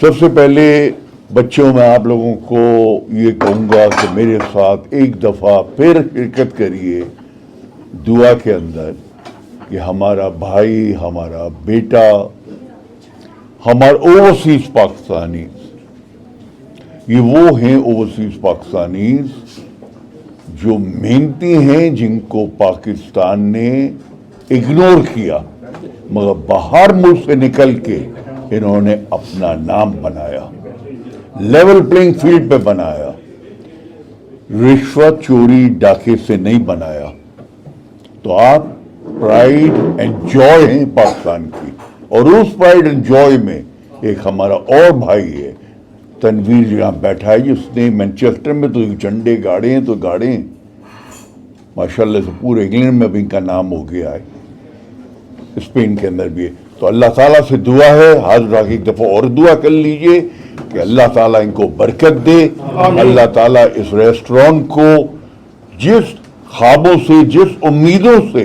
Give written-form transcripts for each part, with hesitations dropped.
سب سے پہلے بچوں میں آپ لوگوں کو یہ کہوں گا کہ میرے ساتھ ایک دفعہ پھر شرکت کریے دعا کے اندر کہ ہمارا بھائی، ہمارا بیٹا، ہمارے اوورسیز پاکستانی، یہ وہ ہیں اوورسیز پاکستانیز جو محنتی ہیں، جن کو پاکستان نے اگنور کیا، مگر باہر ملک سے نکل کے انہوں نے اپنا نام بنایا، لیول پلینگ فیلڈ پہ بنایا، رشوت چوری ڈاکے سے نہیں بنایا۔ تو آپ پرائیڈ اینڈ جوائے ہیں پاکستان کی، اور اس پرائیڈ اینڈ جوائے میں ایک ہمارا اور بھائی ہے تنویر، یہاں بیٹھا ہے، جس نے مینچسٹر میں تو جھنڈے گاڑے ہیں تو گاڑے ہیں، ماشاءاللہ سے پورے انگلینڈ میں بھی ان کا نام ہو گیا ہے، اسپین کے اندر بھی ہے۔ تو اللہ تعالیٰ سے دعا ہے، حاضر آ کے ایک دفعہ اور دعا کر لیجئے کہ اللہ تعالیٰ ان کو برکت دے، اللہ تعالیٰ اس ریسٹورانٹ کو جس خوابوں سے، جس امیدوں سے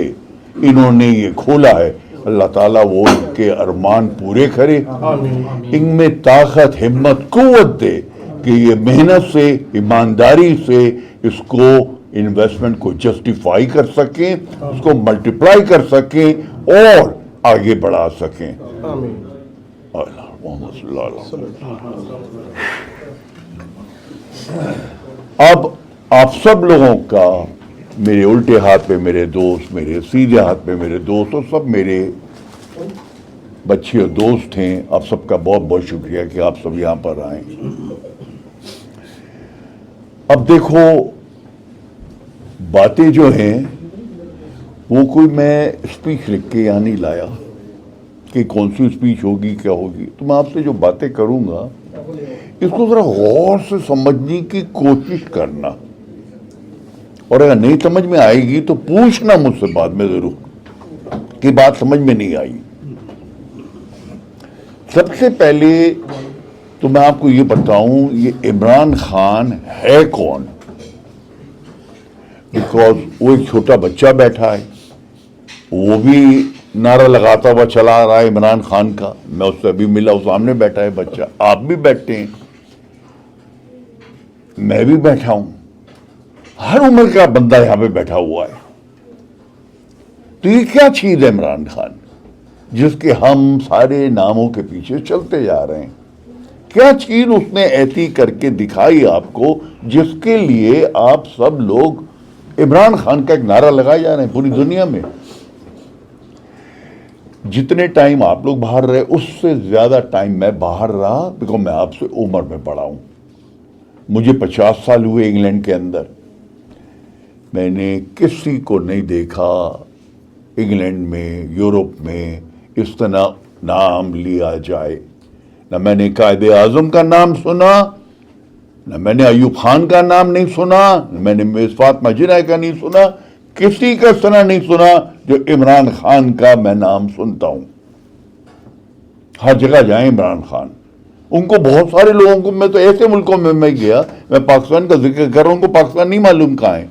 انہوں نے یہ کھولا ہے، اللہ تعالیٰ وہ ان کے ارمان پورے کرے، ان میں طاقت، ہمت، قوت دے کہ یہ محنت سے، ایمانداری سے اس کو انویسٹمنٹ کو جسٹیفائی کر سکیں، اس کو ملٹیپلائی کر سکیں اور آگے بڑھا سکیں۔ اب آپ سب لوگوں کا میرے الٹے ہاتھ پہ میرے دوست، میرے سیدھے ہاتھ پہ میرے دوست، اور سب میرے بچے اور دوست ہیں، آپ سب کا بہت بہت شکریہ کہ آپ سب یہاں پر آئیں۔ اب دیکھو، باتیں جو ہیں وہ کوئی میں اسپیچ لکھ کے یہاں نہیں لایا کہ کون سی اسپیچ ہوگی، کیا ہوگی، تو میں آپ سے جو باتیں کروں گا اس کو ذرا غور سے سمجھنے کی کوشش کرنا، اور اگر نہیں سمجھ میں آئے گی تو پوچھنا مجھ سے بعد میں ضرور کہ بات سمجھ میں نہیں آئی۔ سب سے پہلے تو میں آپ کو یہ بتاؤں، یہ عمران خان ہے کون؟ بیکاز وہ ایک چھوٹا بچہ بیٹھا ہے، وہ بھی نعرہ لگاتا ہوا چلا آ رہا ہے عمران خان کا، میں اس سے ابھی ملا، وہ سامنے بیٹھا ہے بچہ، آپ بھی بیٹھتے ہیں، میں بھی بیٹھا ہوں، ہر عمر کا بندہ یہاں پہ بیٹھا ہوا ہے۔ تو یہ کیا چیز ہے عمران خان جس کے ہم سارے ناموں کے پیچھے چلتے جا رہے ہیں؟ کیا چیز اس نے ایسی کر کے دکھائی آپ کو جس کے لیے آپ سب لوگ عمران خان کا ایک نعرہ لگائے جا رہے ہیں پوری دنیا میں؟ جتنے ٹائم آپ لوگ باہر رہے اس سے زیادہ ٹائم میں باہر رہا، بیکاز میں آپ سے عمر میں بڑا ہوں، مجھے 50 سال ہوئے انگلینڈ کے اندر، میں نے کسی کو نہیں دیکھا انگلینڈ میں، یورپ میں اس طرح نام لیا جائے، نہ میں نے قائد اعظم کا نام سنا، نہ میں نے ایوب خان کا نام نہیں سنا، نہ میں نے فاطمہ جناح کا نہیں سنا، کسی کا سنا نہیں سنا جو عمران خان کا میں نام سنتا ہوں۔ ہر جگہ جائیں عمران خان، ان کو بہت سارے لوگوں کو، میں تو ایسے ملکوں میں گیا، میں پاکستان کا ذکر کر رہا ہوں، ان کو پاکستان نہیں معلوم کہاں ہے،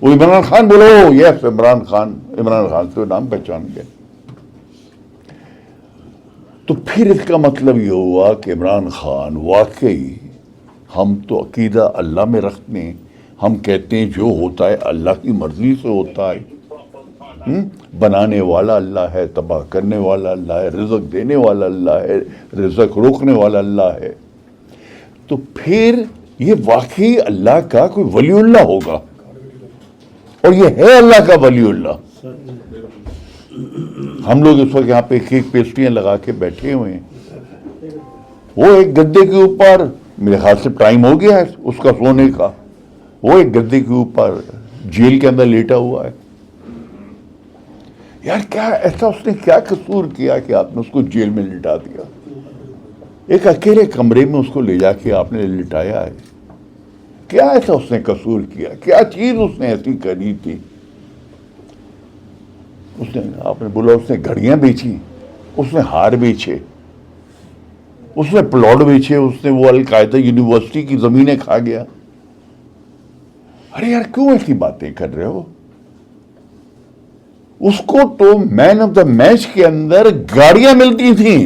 وہ عمران خان بولو، یس عمران خان سے نام پہچان گئے۔ تو پھر اس کا مطلب یہ ہوا کہ عمران خان واقعی، ہم تو عقیدہ اللہ میں رکھتے ہیں، ہم کہتے ہیں جو ہوتا ہے اللہ کی مرضی سے ہوتا ہے، بنانے والا اللہ ہے، تباہ کرنے والا اللہ ہے، رزق دینے والا اللہ ہے، رزق روکنے والا اللہ ہے۔ تو پھر یہ واقعی اللہ کا کوئی ولی اللہ ہوگا، اور یہ ہے اللہ کا ولی اللہ۔ ہم لوگ اس وقت یہاں پہ کیک پیسٹریاں لگا کے بیٹھے ہوئے ہیں، وہ ایک گدے کے اوپر، میرے خیال سے ٹائم ہو گیا ہے اس کا سونے کا، وہ ایک گدے کے اوپر جیل کے اندر لیٹا ہوا ہے۔ یار کیا ایسا اس نے کیا قصور کیا کہ آپ نے اس کو جیل میں لٹا دیا؟ ایک اکیلے کمرے میں اس کو لے جا کے آپ نے لٹایا ہے، کیا ایسا اس نے قصور کیا؟ کیا چیز اس نے ایسی کری تھی؟ اس نے، آپ نے بولا اس نے گھڑیاں بیچی، اس نے ہار بیچے، اس نے پلاٹ بیچے، اس نے وہ القاعدہ یونیورسٹی کی زمینیں کھا گیا۔ ارے یار کیوں ایسی باتیں کر رہے ہو؟ اس کو تو مین آف دا میچ کے اندر گاڑیاں ملتی تھیں،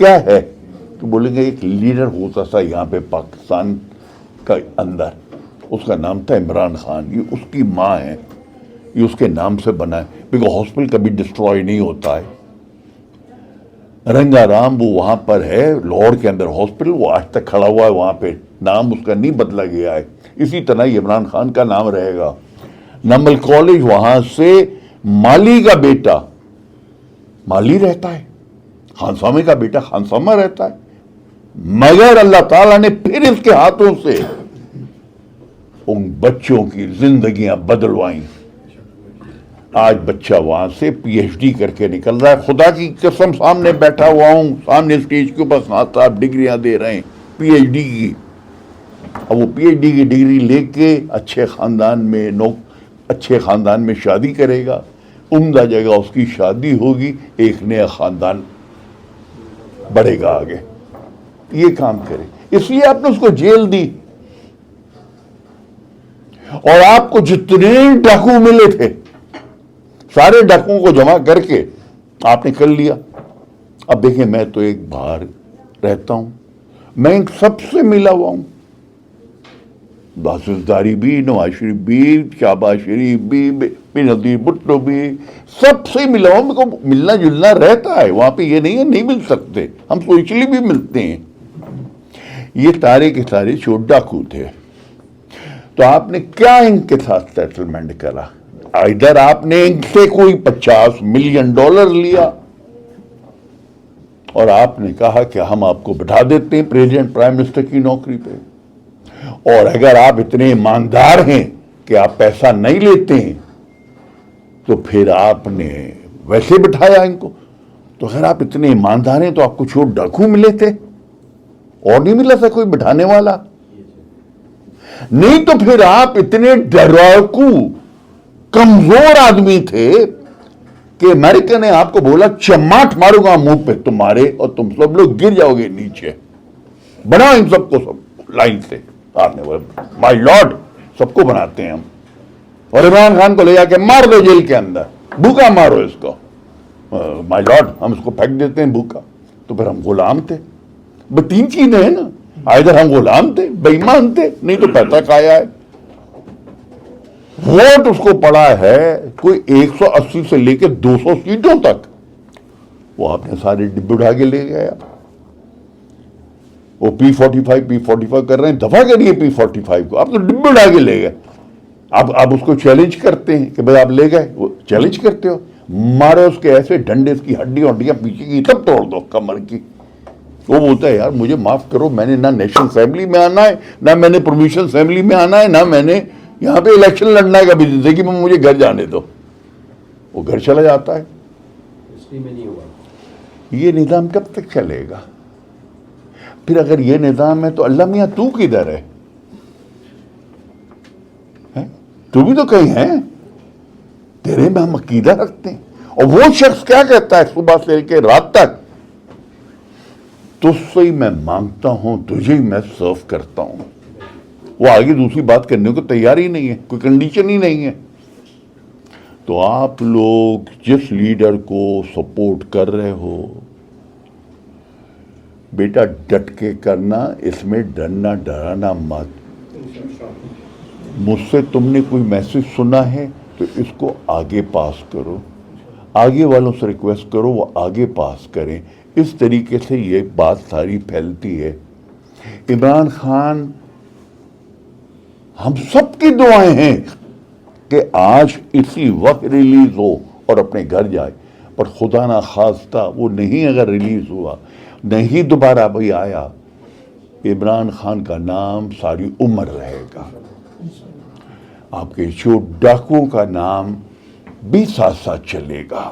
کیا ہے؟ تو بولیں گے ایک لیڈر ہوتا تھا یہاں پہ پاکستان کا اندر، اس کا نام تھا عمران خان، یہ اس کی ماں ہے، یہ اس کے نام سے بنا ہے، بیکاز ہاسپٹل کبھی ڈسٹروائے نہیں ہوتا ہے۔ رنگا رام وہ وہاں پر ہے لاہور کے اندر ہاسپٹل، وہ آج تک کھڑا ہوا ہے وہاں پہ، نام اس کا نہیں بدلا گیا ہے، اسی طرح عمران خان کا نام رہے گا۔ نمبل کالج وہاں سے مالی کا بیٹا مالی رہتا ہے، خانسامے کا بیٹا خانسامہ رہتا ہے، مگر اللہ تعالیٰ نے پھر اس کے ہاتھوں سے ان بچوں کی زندگیاں بدلوائیں۔ آج بچہ وہاں سے پی ایچ ڈی کر کے نکل رہا ہے، خدا کی قسم سامنے بیٹھا ہوا ہوں، سامنے اسٹیج کے اوپر صاحب ڈگریاں دے رہے ہیں پی ایچ ڈی کی۔ اب وہ پی ایچ ڈی کی ڈگری لے کے اچھے خاندان میں شادی کرے گا، عمدہ جگہ اس کی شادی ہوگی، ایک نیا خاندان بڑھے گا آگے، یہ کام کرے۔ اس لیے آپ نے اس کو جیل دی، اور آپ کو جتنے ڈاکو ملے تھے سارے ڈاکوؤں کو جمع کر کے آپ نے کر لیا۔ اب دیکھیں میں تو ایک باہر رہتا ہوں، میں سب سے ملا ہوا ہوں، باسزداری بھی، نواز شریف بھی، شہباز شریف بھی، بینظیر بھٹو بھی، سب سے ملا ہوں، میرے کو ملنا جلنا رہتا ہے وہاں پہ، یہ نہیں ہے نہیں مل سکتے، ہم سوشلی بھی ملتے ہیں۔ یہ تارے کے سارے چور ڈاکو تھے، تو آپ نے کیا ان کے ساتھ سیٹلمنٹ کرا؟ ادھر آپ نے ان سے کوئی $50 ملین لیا، اور آپ نے کہا کہ ہم آپ کو بٹھا دیتے ہیں پریزیڈنٹ پرائم منسٹر کی نوکری پہ، اور اگر آپ اتنے ایماندار ہیں کہ آپ پیسہ نہیں لیتے ہیں تو پھر آپ نے ویسے بٹھایا ان کو۔ تو اگر آپ اتنے ایماندار ہیں تو آپ کو چور ڈاکو ملے تھے، اور نہیں ملا تھا کوئی بٹھانے والا؟ نہیں تو پھر آپ اتنے ڈراکو کمزور آدمی تھے کہ امریکہ نے آپ کو بولا چماٹ ماروں گا منہ پہ تمہارے، اور تم سب لوگ گر جاؤ گے نیچے، بنا ان سب کو سب لائن سے۔ آپ نے بولا مائی لارڈ، سب کو بناتے ہیں ہم، اور عمران خان کو لے جا کے مار دو جیل کے اندر، بھوکا مارو اس کو، مائی لارڈ ہم اس کو پھینک دیتے ہیں بھوکا۔ تو پھر ہم غلام تھے، تین چیزیں ہیں نا، ادھر ہم غلام تھے، بے ایمان تھے، نہیں تو پیسہ کھایا ہے۔ ووٹ اس کو پڑا ہے کوئی 180 سے لے کے 200 سیٹوں تک، وہ آپ نے سارے ڈبے اٹھا کے لے گیا۔ وہ P45 کر رہے ہیں، دفعہ کریے P45 کو، آپ تو ڈبے اٹھا کے لے گئے۔ آپ اس کو چیلنج کرتے ہیں کہ بھائی آپ لے گئے، وہ چیلنج کرتے ہو، مارو اس کے ایسے ڈنڈے، اس کی ہڈیاں پیچھے کی سب توڑ دو کمر کی۔ وہ بولتا ہے یار مجھے معاف کرو، میں نے نہ نیشنل اسمبلی میں آنا ہے، نہ میں نے پرووینشل اسمبلی میں آنا ہے، نہ میں نے یہاں پہ الیکشن لڑنا ہے کبھی زندگی میں، مجھے گھر جانے دو۔ وہ گھر چلا جاتا ہے۔ یہ نظام کب تک چلے گا؟ پھر اگر یہ نظام ہے تو اللہ میاں تو کدھر ہے؟ تو بھی تو کہیں ہے، تیرے میں ہم عقیدہ رکھتے ہیں۔ اور وہ شخص کیا کہتا ہے صبح سے لے کے رات تک، تجھ سے ہی میں مانگتا ہوں، تجھے ہی میں سرو کرتا ہوں۔ وہ آگے دوسری بات کرنے کو تیار ہی نہیں ہے، کوئی کنڈیشن ہی نہیں ہے۔ تو آپ لوگ جس لیڈر کو سپورٹ کر رہے ہو بیٹا، ڈٹ کے کرنا، اس میں ڈرنا ڈرانا مت۔ مجھ سے تم نے کوئی میسج سنا ہے تو اس کو آگے پاس کرو، آگے والوں سے ریکویسٹ کرو وہ آگے پاس کریں، اس طریقے سے یہ بات ساری پھیلتی ہے۔ عمران خان ہم سب کی دعائیں ہیں کہ آج اسی وقت ریلیز ہو اور اپنے گھر جائے، پر خدا نہ خواستہ وہ نہیں اگر ریلیز ہوا، نہیں دوبارہ بھی آیا، عمران خان کا نام ساری عمر رہے گا، آپ کے چور ڈاکوؤں کا نام بھی ساتھ ساتھ چلے گا۔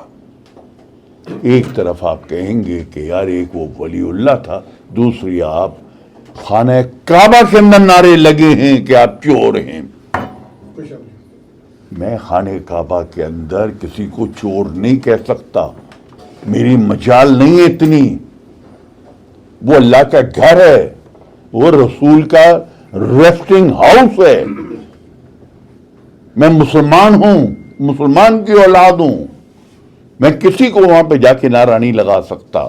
ایک طرف آپ کہیں گے کہ یار ایک وہ ولی اللہ تھا، دوسری آپ خانہ کعبہ کے اندر نعرے لگے ہیں کہ آپ چور ہیں۔ میں خانہ کعبہ کے اندر کسی کو چور نہیں کہہ سکتا، میری مجال نہیں ہے اتنی، وہ اللہ کا گھر ہے، وہ رسول کا ریسٹنگ ہاؤس ہے، میں مسلمان ہوں، مسلمان کی اولاد ہوں، میں کسی کو وہاں پہ جا کے نعرہ نہیں لگا سکتا۔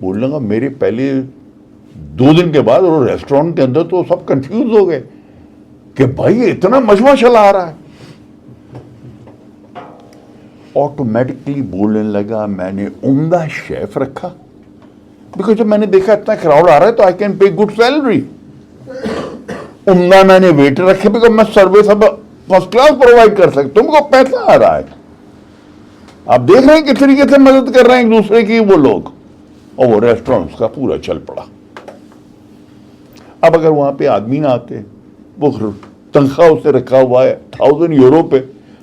بولنے لگا میرے پہلے 2 دن کے بعد اور ریسٹورینٹ کے اندر تو سب کنفیوز ہو گئے کہ بھائی یہ اتنا مجمع چلا آ رہا ہے. آٹومیٹکلی بولنے لگا میں نے عمدہ شیف رکھا, بیکاز جب میں نے دیکھا اتنا کراؤڈ آ رہا ہے تو I can pay good salary. عمدہ میں نے ویٹر رکھے بیکاز میں سروس اب فرسٹ کلاس پرووائڈ کر سکتا ہوں, تم کو پیسہ آ رہا ہے. آپ دیکھ رہے ہیں کس طریقے سے مدد کر رہے ہیں ایک دوسرے کی وہ لوگ, اور وہ ریسٹورینٹ کا پورا چل پڑا. اب اگر وہاں پہ آدمی نہ آتے, وہ تنخواہ اسے رکھا ہوا ہے 1000 یورو پہ,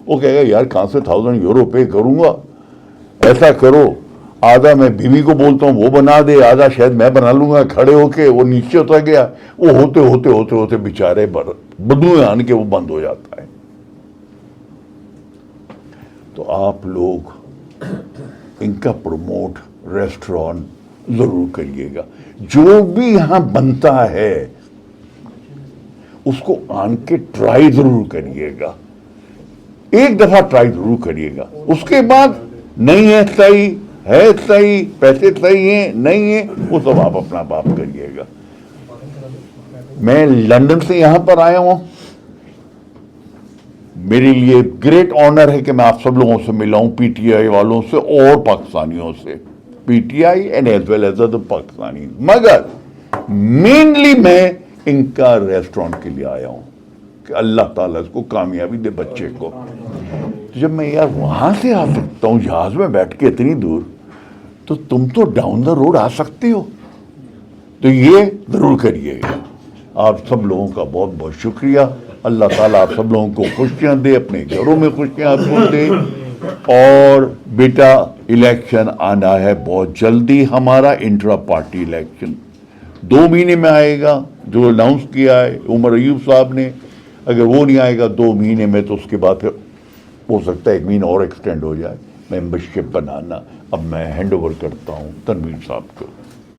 وہ کہے گا یار کہاں سے 1000 یورو پے کروں گا, ایسا کرو آدھا میں بیوی کو بولتا ہوں وہ بنا دے, آدھا شاید میں بنا لوں گا. کھڑے ہو کے وہ نیچے اتر گیا, وہ ہوتے ہوتے ہوتے ہوتے بیچارے بدو آن کے وہ بند ہو جاتا ہے. تو آپ لوگ ان کا پروموٹ ریسٹورانٹ ضرور کریے گا. جو بھی یہاں بنتا ہے اس کو آن کے ٹرائی ضرور کریے گا, ایک دفعہ ٹرائی ضرور کریے گا. اس کے بعد نہیں ہے صحیح, ہے صحیح, پیسے صحیح ہیں نہیں ہیں, وہ سب آپ اپنا باپ کریے گا. میں لندن سے یہاں پر آیا ہوں, میرے لیے گریٹ آنر ہے کہ میں آپ سب لوگوں سے ملا ہوں, پی ٹی آئی والوں سے اور پاکستانیوں سے, P T I and as well as other Pakistani. مگر مینلی میں ان کا ریسٹورینٹ کے لیے آیا ہوں کہ اللہ تعالیٰ اس کو کامیابی دے بچے کو. جب میں یار وہاں سے آ سکتا ہوں جہاز میں بیٹھ کے اتنی دور, تو تم تو ڈاؤن دا روڈ آ سکتے ہو, تو یہ ضرور کریے گا. آپ سب لوگوں کا بہت بہت شکریہ. اللہ تعالیٰ آپ سب لوگوں کو خوشیاں دے, اپنے گھروں میں خوشیاں آپ کو دے. اور بیٹا الیکشن آنا ہے بہت جلدی, ہمارا انٹرا پارٹی الیکشن 2 مہینے میں آئے گا, جو اناؤنس کیا ہے عمر ایوب صاحب نے. اگر وہ نہیں آئے گا 2 مہینے میں, تو اس کے بعد پھر ہو سکتا ہے 1 مہینہ اور ایکسٹینڈ ہو جائے ممبرشپ بنانا. اب میں ہینڈ اوور کرتا ہوں تنویر صاحب کو.